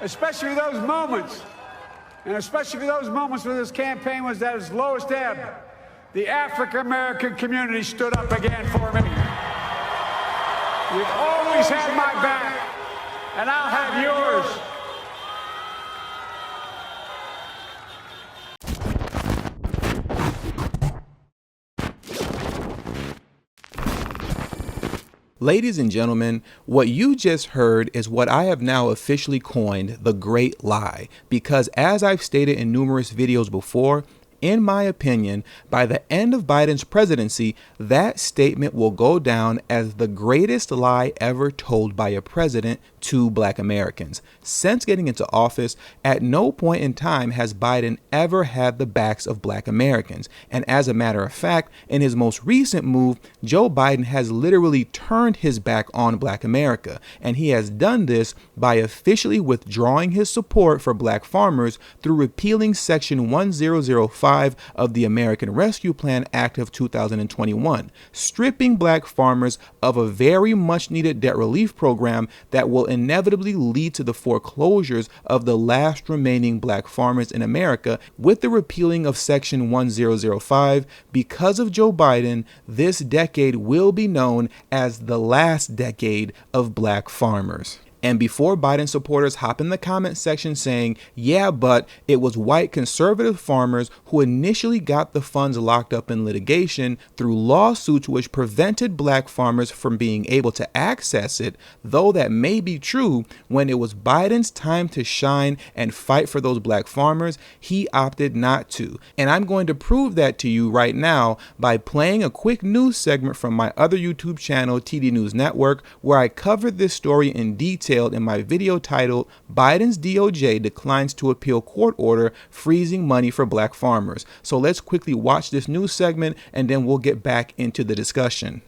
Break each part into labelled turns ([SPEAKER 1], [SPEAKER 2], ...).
[SPEAKER 1] especially those moments, and especially those moments when this campaign was at its lowest ebb, the African-American community stood up again for me. You've always had my back, and I'll have yours.
[SPEAKER 2] Ladies and gentlemen, what you just heard is what I have now officially coined the Great Lie, because as I've stated in numerous videos before, in my opinion, by the end of Biden's presidency, that statement will go down as the greatest lie ever told by a president to Black Americans. Since getting into office, at no point in time has Biden ever had the backs of Black Americans. And as a matter of fact, in his most recent move, Joe Biden has literally turned his back on Black America. And he has done this by officially withdrawing his support for Black farmers through repealing Section 1005 of the American Rescue Plan Act of 2021, stripping Black farmers of a very much needed debt relief program that will inevitably lead to the foreclosures of the last remaining Black farmers in America. With the repealing of Section 1005, because of Joe Biden, this decade will be known as the last decade of Black farmers. And before Biden supporters hop in the comment section saying, yeah, but it was white conservative farmers who initially got the funds locked up in litigation through lawsuits which prevented Black farmers from being able to access it, though that may be true, when it was Biden's time to shine and fight for those Black farmers, he opted not to. And I'm going to prove that to you right now by playing a quick news segment from my other YouTube channel, TD News Network, where I covered this story in detail in my video titled Biden's DOJ Declines to Appeal Court Order Freezing Money for Black Farmers. So let's quickly watch this news segment and then we'll get back into the discussion.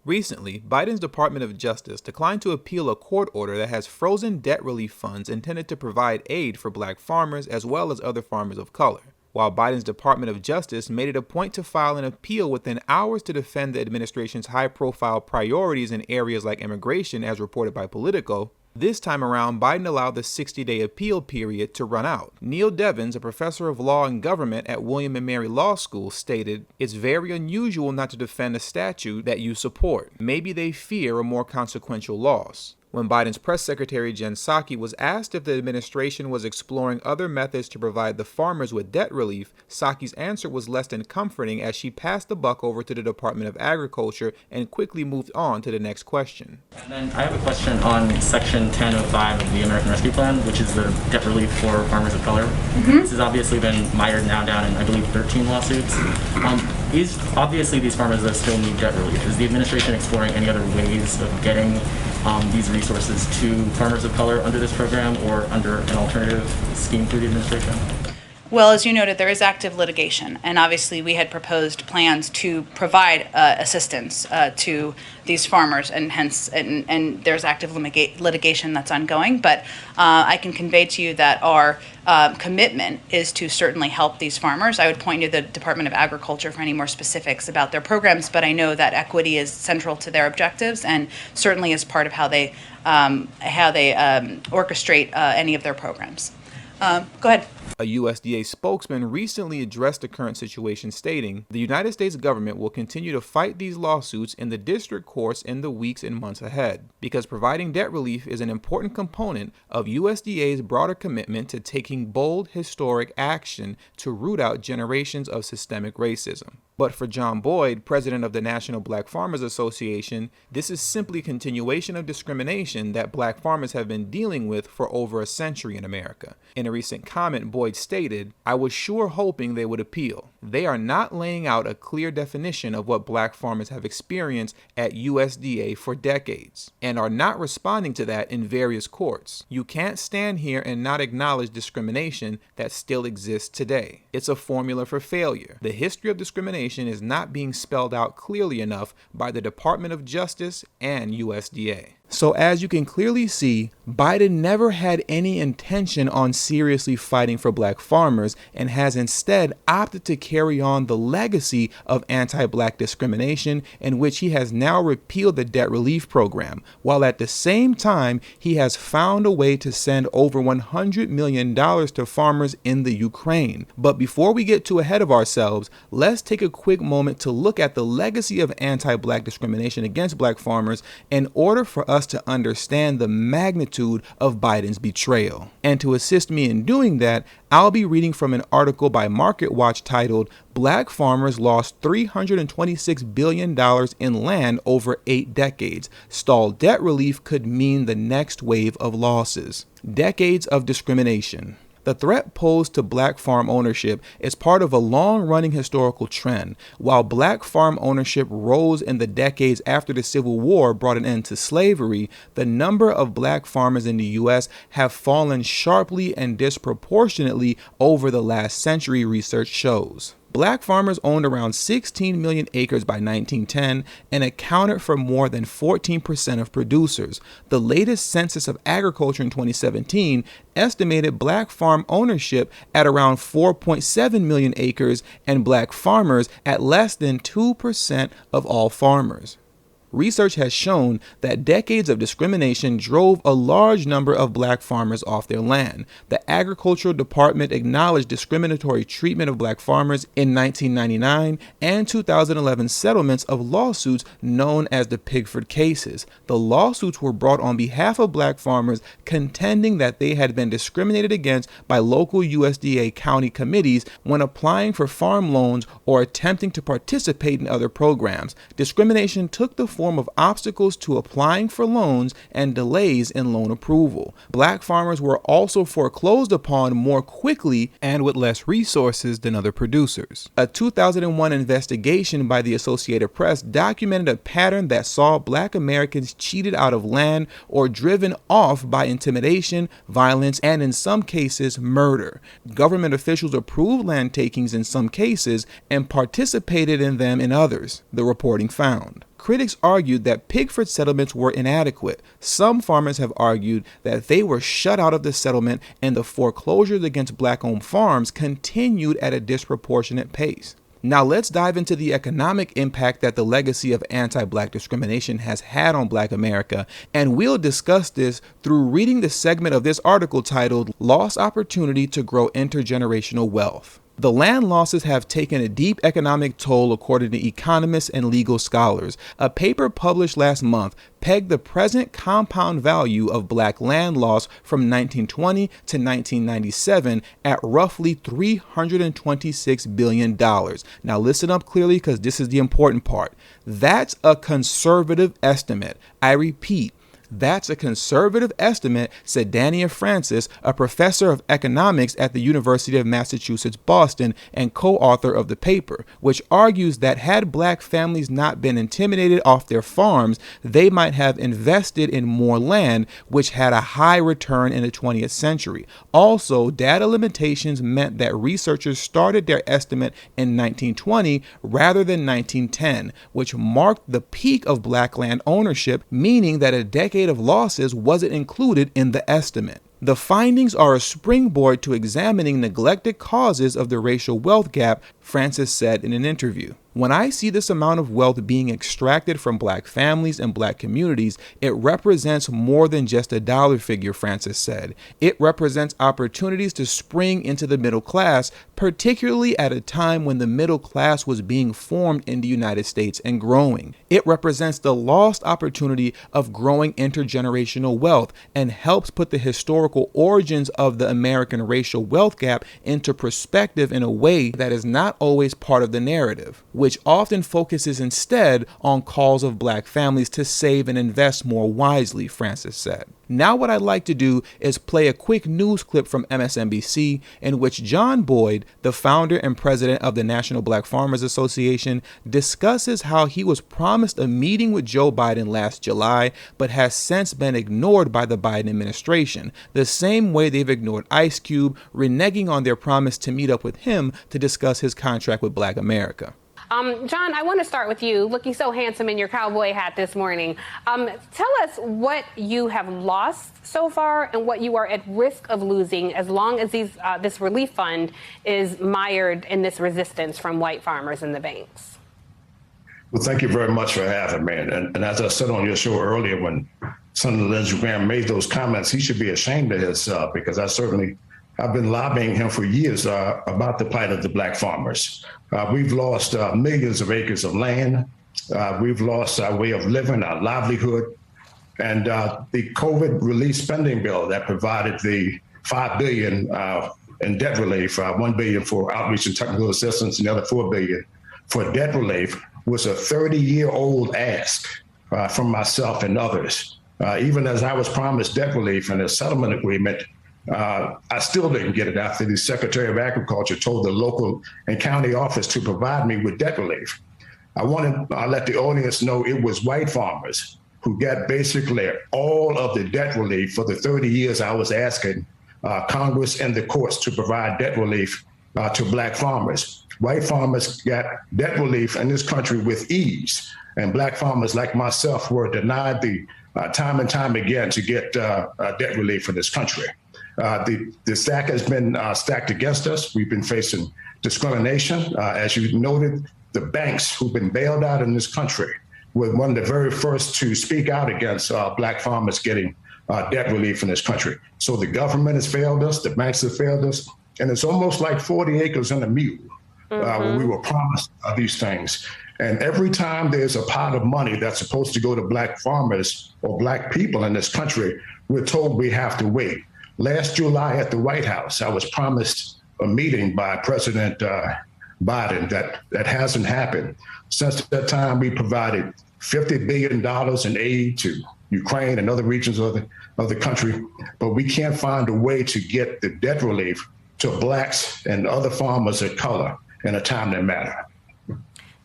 [SPEAKER 2] Recently, Biden's Department of Justice declined to appeal a court order that has frozen debt relief funds intended to provide aid for Black farmers as well as other farmers of color. While Biden's Department of Justice made it a point to file an appeal within hours to defend the administration's high-profile priorities in areas like immigration, as reported by Politico, this time around, Biden allowed the 60-day appeal period to run out. Neil Devins, a professor of law and government at William & Mary Law School, stated, "It's very unusual not to defend a statute that you support. Maybe they fear a more consequential loss." When Biden's press secretary Jen Psaki was asked if the administration was exploring other methods to provide the farmers with debt relief, Psaki's answer was less than comforting as she passed the buck over to the Department of Agriculture and quickly moved on to the next question.
[SPEAKER 3] And then I have a question on Section 1005 of the American Rescue Plan, which is the debt relief for farmers of color. This has obviously been mired now down in, I believe, 13 lawsuits. Obviously these farmers that still need debt relief. Is the administration exploring any other ways of getting these resources to farmers of color under this program or under an alternative scheme through the administration?
[SPEAKER 4] Well, as you noted, there is active litigation, and obviously we had proposed plans to provide assistance to these farmers, and hence, and there's active litigation that's ongoing. But I can convey to you that our commitment is to certainly help these farmers. I would point you to the Department of Agriculture for any more specifics about their programs, but I know that equity is central to their objectives and certainly is part of how they orchestrate any of their programs. Go ahead.
[SPEAKER 2] A USDA spokesman recently addressed the current situation, stating, "The United States government will continue to fight these lawsuits in the district courts in the weeks and months ahead, because providing debt relief is an important component of USDA's broader commitment to taking bold, historic action to root out generations of systemic racism." But for John Boyd, president of the National Black Farmers Association, this is simply continuation of discrimination that Black farmers have been dealing with for over a century in America. In a recent comment, Boyd stated, "I was sure hoping they would appeal. They are not laying out a clear definition of what Black farmers have experienced at USDA for decades, and are not responding to that in various courts. You can't stand here and not acknowledge discrimination that still exists today. It's a formula for failure. The history of discrimination is not being spelled out clearly enough by the Department of Justice and USDA." So as you can clearly see, Biden never had any intention on seriously fighting for black farmers and has instead opted to carry on the legacy of anti-black discrimination, in which he has now repealed the debt relief program, while at the same time he has found a way to send over $100 million to farmers in the Ukraine. But before we get too ahead of ourselves, let's take a quick moment to look at the legacy of anti-black discrimination against black farmers in order for us to understand the magnitude of Biden's betrayal. And to assist me in doing that, I'll be reading from an article by MarketWatch titled "Black Farmers Lost $326 Billion in Land Over 8 Decades. Stalled debt relief could mean the next wave of losses." Decades of discrimination. The threat posed to black farm ownership is part of a long-running historical trend. While black farm ownership rose in the decades after the Civil War brought an end to slavery, the number of black farmers in the U.S. have fallen sharply and disproportionately over the last century, research shows. Black farmers owned around 16 million acres by 1910 and accounted for more than 14% of producers. The latest census of agriculture in 2017 estimated black farm ownership at around 4.7 million acres and black farmers at less than 2% of all farmers. Research has shown that decades of discrimination drove a large number of black farmers off their land. The Agricultural Department acknowledged discriminatory treatment of black farmers in 1999 and 2011 settlements of lawsuits known as the Pigford cases. The lawsuits were brought on behalf of black farmers contending that they had been discriminated against by local USDA county committees when applying for farm loans or attempting to participate in other programs. Discrimination took the form of obstacles to applying for loans and delays in loan approval. Black farmers were also foreclosed upon more quickly and with less resources than other producers. A 2001 investigation by the Associated Press documented a pattern that saw black Americans cheated out of land or driven off by intimidation, violence, and in some cases, murder. Government officials approved land takings in some cases and participated in them in others, the reporting found. Critics argued that Pigford settlements were inadequate. Some farmers have argued that they were shut out of the settlement and the foreclosures against black-owned farms continued at a disproportionate pace. Now let's dive into the economic impact that the legacy of anti-black discrimination has had on black America, and we'll discuss this through reading the segment of this article titled "Lost Opportunity to Grow Intergenerational Wealth." The land losses have taken a deep economic toll, according to economists and legal scholars. A paper published last month pegged the present compound value of black land loss from 1920 to 1997 at roughly $326 billion. Now listen up clearly, because this is the important part. That's a conservative estimate. I repeat, that's a conservative estimate, said Dania Francis, a professor of economics at the University of Massachusetts, Boston, and co-author of the paper, which argues that had black families not been intimidated off their farms, they might have invested in more land, which had a high return in the 20th century. Also, data limitations meant that researchers started their estimate in 1920 rather than 1910, which marked the peak of black land ownership, meaning that a decade of losses wasn't included in the estimate. The findings are a springboard to examining neglected causes of the racial wealth gap, Francis said in an interview. When I see this amount of wealth being extracted from black families and black communities, it represents more than just a dollar figure, Francis said. It represents opportunities to spring into the middle class, particularly at a time when the middle class was being formed in the United States and growing. It represents the lost opportunity of growing intergenerational wealth and helps put the historical origins of the American racial wealth gap into perspective in a way that is not always part of the narrative, which often focuses instead on calls of black families to save and invest more wisely, Francis said. Now what I'd like to do is play a quick news clip from MSNBC in which John Boyd, the founder and president of the National Black Farmers Association, discusses how he was promised a meeting with Joe Biden last July, but has since been ignored by the Biden administration, the same way they've ignored Ice Cube, reneging on their promise to meet up with him to discuss his contract with Black America.
[SPEAKER 5] John, I want to start with you, looking so handsome in your cowboy hat this morning. Tell us what you have lost so far and what you are at risk of losing as long as this relief fund is mired in this resistance from white farmers and the banks.
[SPEAKER 6] Well, thank you very much for having me. And as I said on your show earlier, when Senator Lindsey Graham made those comments, he should be ashamed of himself, because I've been lobbying him for years about the plight of the black farmers. We've lost millions of acres of land. We've lost our way of living, our livelihood. And the COVID relief spending bill that provided the $5 billion in debt relief, $1 billion for outreach and technical assistance, and the other $4 billion for debt relief, was a 30-year-old ask from myself and others. Even as I was promised debt relief and a settlement agreement, I still didn't get it after the Secretary of Agriculture told the local and county office to provide me with debt relief. I want to let the audience know it was white farmers who got basically all of the debt relief for the 30 years I was asking Congress and the courts to provide debt relief to black farmers. White farmers got debt relief in this country with ease, and black farmers like myself were denied the time and time again to get debt relief in this country. The stack has been stacked against us. We've been facing discrimination. As you noted, the banks who've been bailed out in this country were one of the very first to speak out against black farmers getting debt relief in this country. So the government has failed us, the banks have failed us, and it's almost like 40 acres and a mule when we were promised these things. And every time there's a pot of money that's supposed to go to black farmers or black people in this country, we're told we have to wait. Last July at the White House, I was promised a meeting by President Biden. That hasn't happened. Since that time, we provided $50 billion in aid to Ukraine and other regions of the country, but we can't find a way to get the debt relief to blacks and other farmers of color in a timely manner.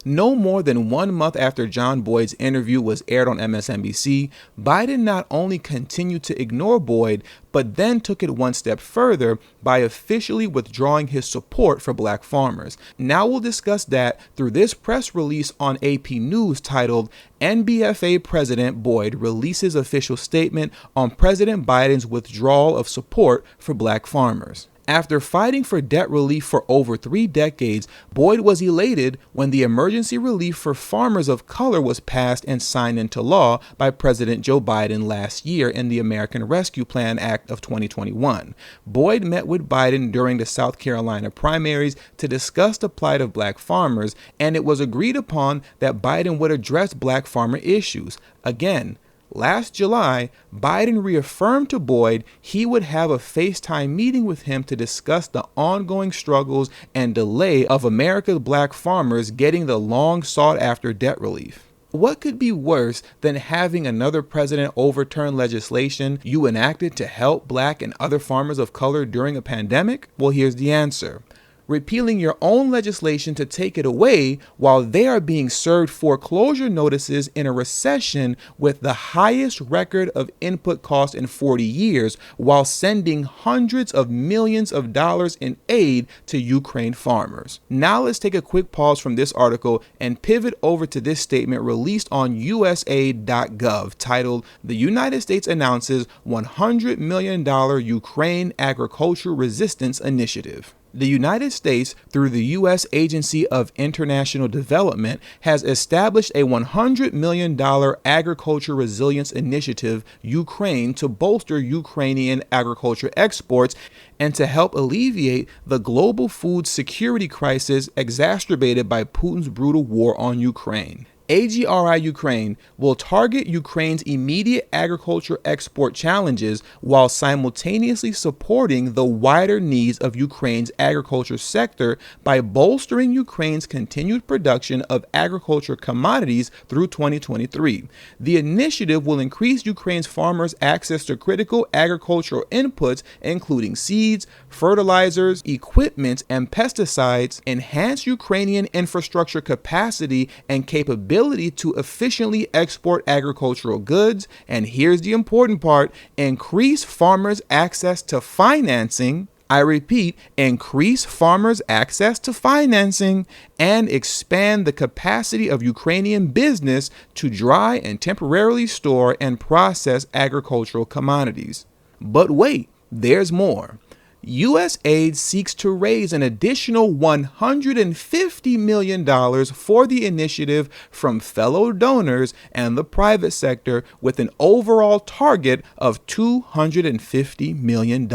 [SPEAKER 2] No more than 1 month after John Boyd's interview was aired on MSNBC, Biden not only continued to ignore Boyd, but then took it one step further by officially withdrawing his support for black farmers. Now we'll discuss that through this press release on AP News titled, "NBFA President Boyd Releases Official Statement on President Biden's Withdrawal of Support for Black Farmers." After fighting for debt relief for over 3 decades, Boyd was elated when the emergency relief for farmers of color was passed and signed into law by President Joe Biden last year in the American Rescue Plan Act of 2021. Boyd met with Biden during the South Carolina primaries to discuss the plight of black farmers, and it was agreed upon that Biden would address black farmer issues. Again, last July, Biden reaffirmed to Boyd he would have a FaceTime meeting with him to discuss the ongoing struggles and delay of America's black farmers getting the long sought-after debt relief. What could be worse than having another president overturn legislation you enacted to help black and other farmers of color during a pandemic? Well, here's the answer. Repealing your own legislation to take it away while they are being served foreclosure notices in a recession with the highest record of input costs in 40 years, while sending hundreds of millions of dollars in aid to Ukraine farmers. Now let's take a quick pause from this article and pivot over to this statement released on USA.gov titled, "The United States Announces $100 million Ukraine Agriculture Resistance Initiative." The United States, through the U.S. Agency of International Development, has established a $100 million agriculture resilience initiative, Ukraine, to bolster Ukrainian agriculture exports and to help alleviate the global food security crisis exacerbated by Putin's brutal war on Ukraine. AGRI Ukraine will target Ukraine's immediate agriculture export challenges while simultaneously supporting the wider needs of Ukraine's agriculture sector by bolstering Ukraine's continued production of agriculture commodities through 2023. The initiative will increase Ukraine's farmers' access to critical agricultural inputs, including seeds, fertilizers, equipment, and pesticides, enhance Ukrainian infrastructure capacity and capability to efficiently export agricultural goods, and here's the important part, increase farmers' access to financing I repeat, increase farmers' access to financing and expand the capacity of Ukrainian business to dry and temporarily store and process agricultural commodities. But wait, there's more. U.S. aid seeks to raise an additional $150 million for the initiative from fellow donors and the private sector, with an overall target of $250 million.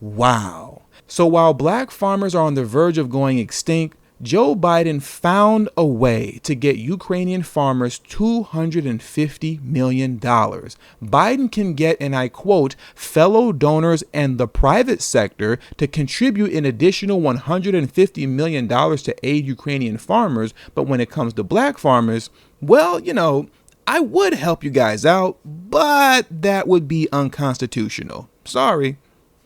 [SPEAKER 2] Wow. So while black farmers are on the verge of going extinct, Joe Biden found a way to get Ukrainian farmers $250 million. Biden can get, and I quote, fellow donors and the private sector to contribute an additional $150 million to aid Ukrainian farmers. But when it comes to black farmers, well, I would help you guys out, but that would be unconstitutional. Sorry.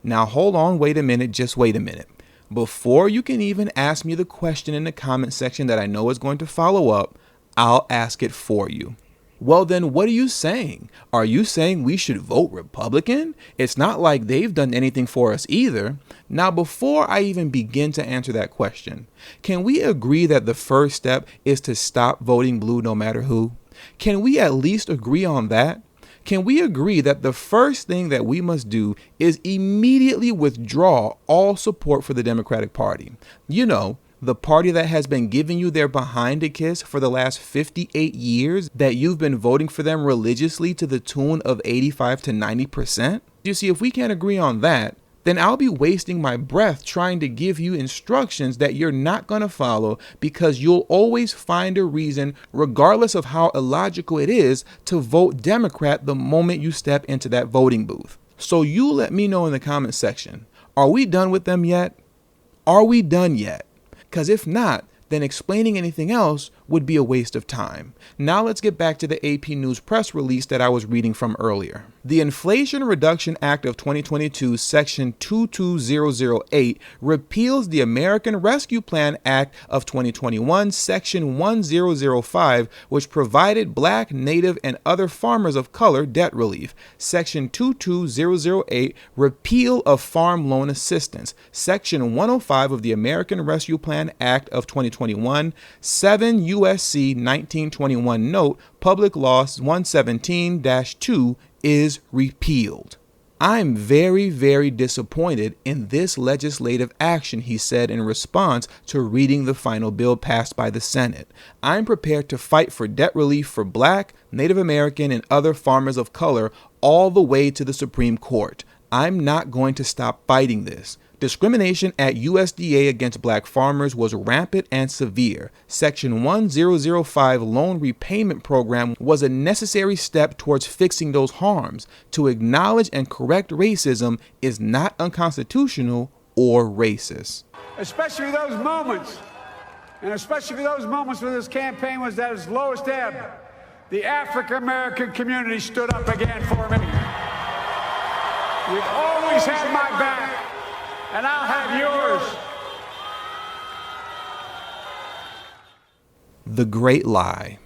[SPEAKER 2] Now hold on, wait a minute, just wait a minute. Before you can even ask me the question in the comment section that I know is going to follow up, I'll ask it for you. Well, then what are you saying? Are you saying we should vote Republican? It's not like they've done anything for us either. Now, before I even begin to answer that question, can we agree that the first step is to stop voting blue no matter who? Can we at least agree on that? Can we agree that the first thing that we must do is immediately withdraw all support for the Democratic Party? The party that has been giving you their behind a kiss for the last 58 years, that you've been voting for them religiously to the tune of 85 to 90%? You see, if we can't agree on that, then I'll be wasting my breath trying to give you instructions that you're not going to follow, because you'll always find a reason, regardless of how illogical it is, to vote Democrat the moment you step into that voting booth. So you let me know in the comment section, are we done with them yet? Are we done yet? Because if not, then explaining anything else would be a waste of time. Now let's get back to the AP News press release that I was reading from earlier. The Inflation Reduction Act of 2022, Section 22008, repeals the American Rescue Plan Act of 2021, Section 1005, which provided Black, Native, and other farmers of color debt relief. Section 22008, repeal of farm loan assistance. Section 105 of the American Rescue Plan Act of 2021, 7 U.S.C. 1921 note, Public Law 117-2 is repealed. I'm very, very disappointed in this legislative action, he said in response to reading the final bill passed by the Senate. I'm prepared to fight for debt relief for Black, Native American, and other farmers of color all the way to the Supreme Court. I'm not going to stop fighting this. Discrimination at USDA against Black farmers was rampant and severe. Section 1005 loan repayment program was a necessary step towards fixing those harms. To acknowledge and correct racism is not unconstitutional or racist.
[SPEAKER 1] Especially those moments, and especially those moments when this campaign was at its lowest ebb, the African American community stood up again for me. You've always had my back, and I'll have yours.
[SPEAKER 2] The great lie.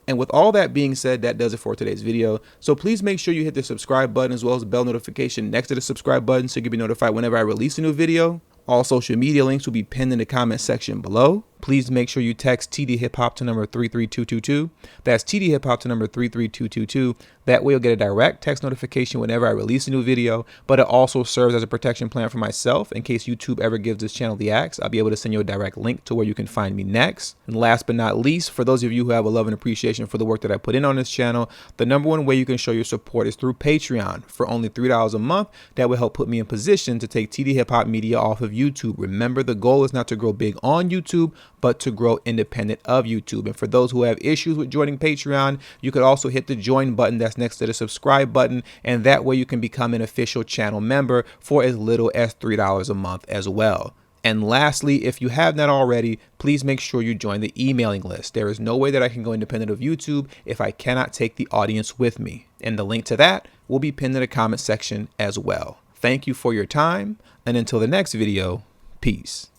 [SPEAKER 2] And with all that being said, that does it for today's video. So please make sure you hit the subscribe button as well as the bell notification next to the subscribe button so you can be notified whenever I release a new video. All social media links will be pinned in the comment section below. Please make sure you text tdhiphop to number 33222. That's tdhiphop to number 33222. That way you'll get a direct text notification whenever I release a new video, but it also serves as a protection plan for myself in case YouTube ever gives this channel the axe. I'll be able to send you a direct link to where you can find me next. And last but not least, for those of you who have a love and appreciation for the work that I put in on this channel, the number one way you can show your support is through Patreon. For only $3 a month, that will help put me in position to take TD Hip Hop Media off of YouTube. Remember, the goal is not to grow big on YouTube, but to grow independent of YouTube. And for those who have issues with joining Patreon, you could also hit the join button that's next to the subscribe button, and that way you can become an official channel member for as little as $3 a month as well. And lastly, if you have not already, please make sure you join the emailing list. There is no way that I can go independent of YouTube if I cannot take the audience with me. And the link to that will be pinned in the comment section as well. Thank you for your time, and until the next video, peace.